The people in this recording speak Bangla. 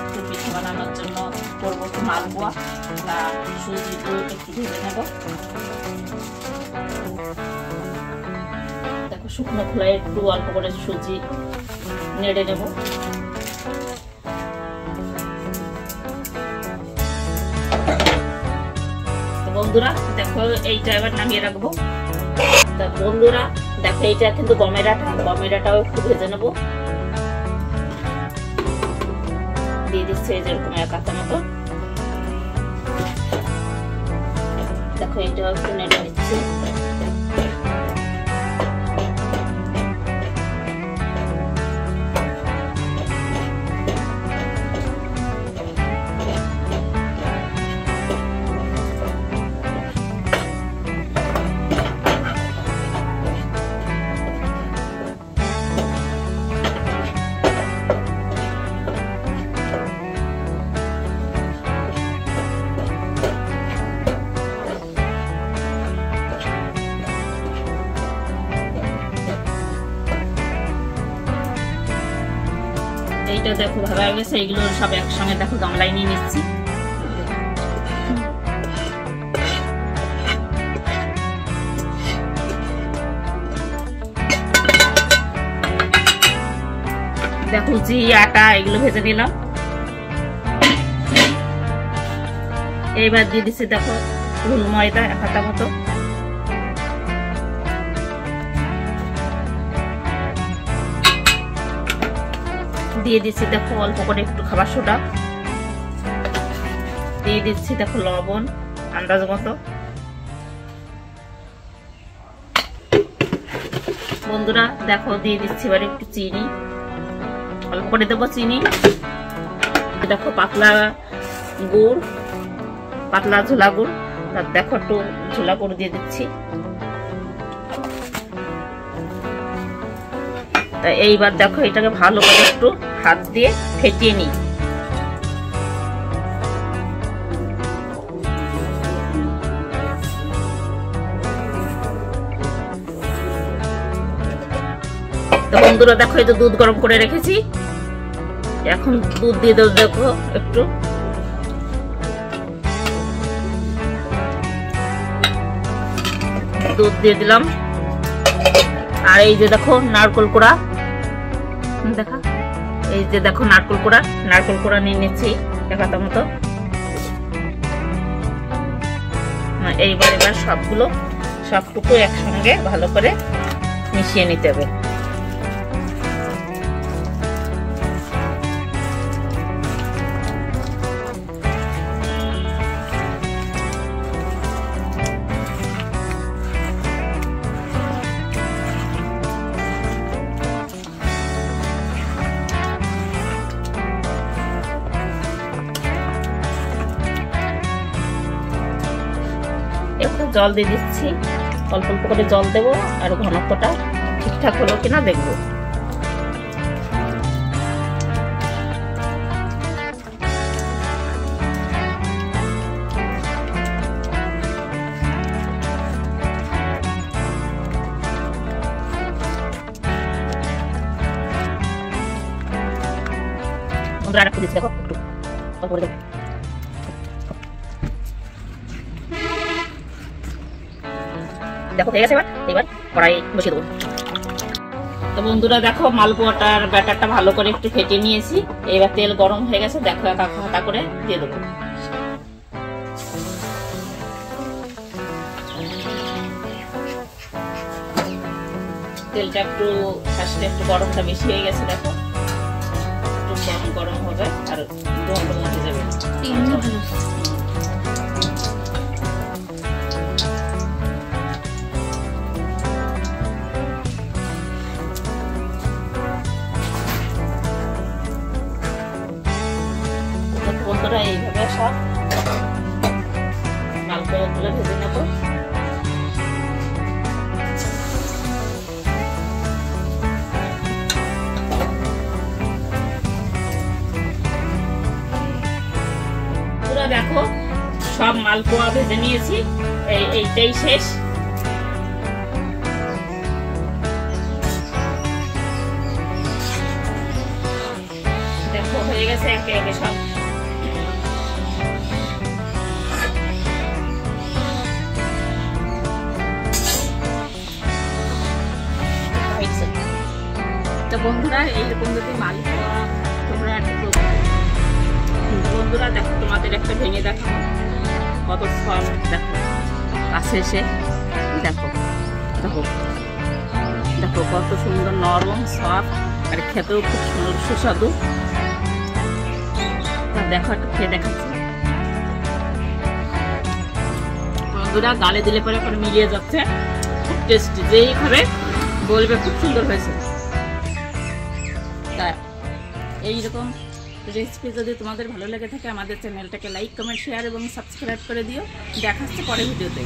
একটু পিঠা বানানোর জন্য করবো একটু মালপোয়া, তা সুজিগুলো একটু ভেজে নেব। দেখো শুকনো খোলায় একটু অল্প করে সুজি নেড়ে নেব। বন্ধুরা দেখো এইটা এবার নামিয়ে রাখবো। তা বন্ধুরা দেখো এইটা কিন্তু গমের আটা, গমের আটাও একটু ভেজে নেবো। দিয়ে দিচ্ছে যেরকম 1 কাপ মতো। দেখো এইটাও একটু নেড়ে দিচ্ছি। এইটা দেখো ভালো হয়ে গেছে। এইগুলো সব একসঙ্গে দেখো গামলায় নিয়ে নিচ্ছি। দেখো জি আটা এগুলো ভেজে নিলাম। এইবার দিয়ে দিচ্ছি দেখো রুল ময়দা 1 কাপ মতো। দিয়ে দিচ্ছি দেখো অল্প করে একটু খাবার সোডা। দিয়ে দিচ্ছি দেখো লবণ আন্দাজ মতো। বন্ধুরা দেখো দিয়ে দিচ্ছি এবার একটু চিনি, অল্প করে দেবো চিনি। দেখো পাতলা গুড়, পাতলা ঝোলা গুড়, দেখো একটু ঝোলা গুড় দিয়ে দিচ্ছি। এইবার দেখো এটাকে ভালো করে একটু হাত দিয়ে ফেটিয়ে নিই। তো বন্ধুরা দেখো এই তো দুধ গরম করে রেখেছি, এখন দুধ দিয়ে দেবো। দেখো একটু দুধ দিয়ে দিলাম। আর এই যে দেখো নারকেল কোড়া, দেখা এই যে দেখো নারকেল কোড়া নিয়ে নিচ্ছি 1 কাপ মতো। এইবার সবটুকু একসঙ্গে ভালো করে মিশিয়ে নিতে হবে। একটু জল দিয়ে দিচ্ছি, অল্প অল্প করে জল দেবো। আর ঘনত্বটা ঠিকঠাক হলো কিনা দেখবো। আর একটু দিচ্ছি দেখো, একটু অল্প করে দেবো। দেখো হয়ে গেছে। এবার কড়াই বসিয়ে দেবো। তো বন্ধুরা দেখো মালপোয়াটার ব্যাটারটা ভালো করে একটু ফেটিয়ে নিয়েছি। এবার তেল গরম হয়ে গেছে, দেখো 1 হাতা করে দিয়ে দেবো। তেলটা একটু ফার্স্টে একটু গরমটা বেশি হয়ে গেছে, দেখো একটু গরম হবে আর গন্ধ উঠে যাবে। বন্ধুরা এইভাবে সব মালপোয়াগুলো ভেজে নেব। দেখো সব মালপোয়া ভেজে নিয়েছি, এইটাই শেষ। দেখো হয়ে গেছে। গেছে একে একে সব। তো বন্ধুরা এইরকম যদি মালপোয়া তোমরা বন্ধুরা দেখো, তোমাদের একটা ভেঙে দেখো কত সফট, দেখো কাছে এসে দেখো দেখো দেখো কত সুন্দর নরম সফট, আর খেতেও খুব সুন্দর সুস্বাদু। দেখো একটু খেয়ে দেখাচ্ছি বন্ধুরা, গালে দিলে পরে পরে মিলিয়ে যাচ্ছে, খুব টেস্টি, যেই খাবে বলবে খুব সুন্দর হয়েছে। তা এইরকম রেসিপি যদি তোমাদের ভালো লেগে থাকে আমাদের চ্যানেলটাকে লাইক, কমেন্ট, শেয়ার এবং সাবস্ক্রাইব করে দিও। দেখা হচ্ছে পরের ভিডিওতে।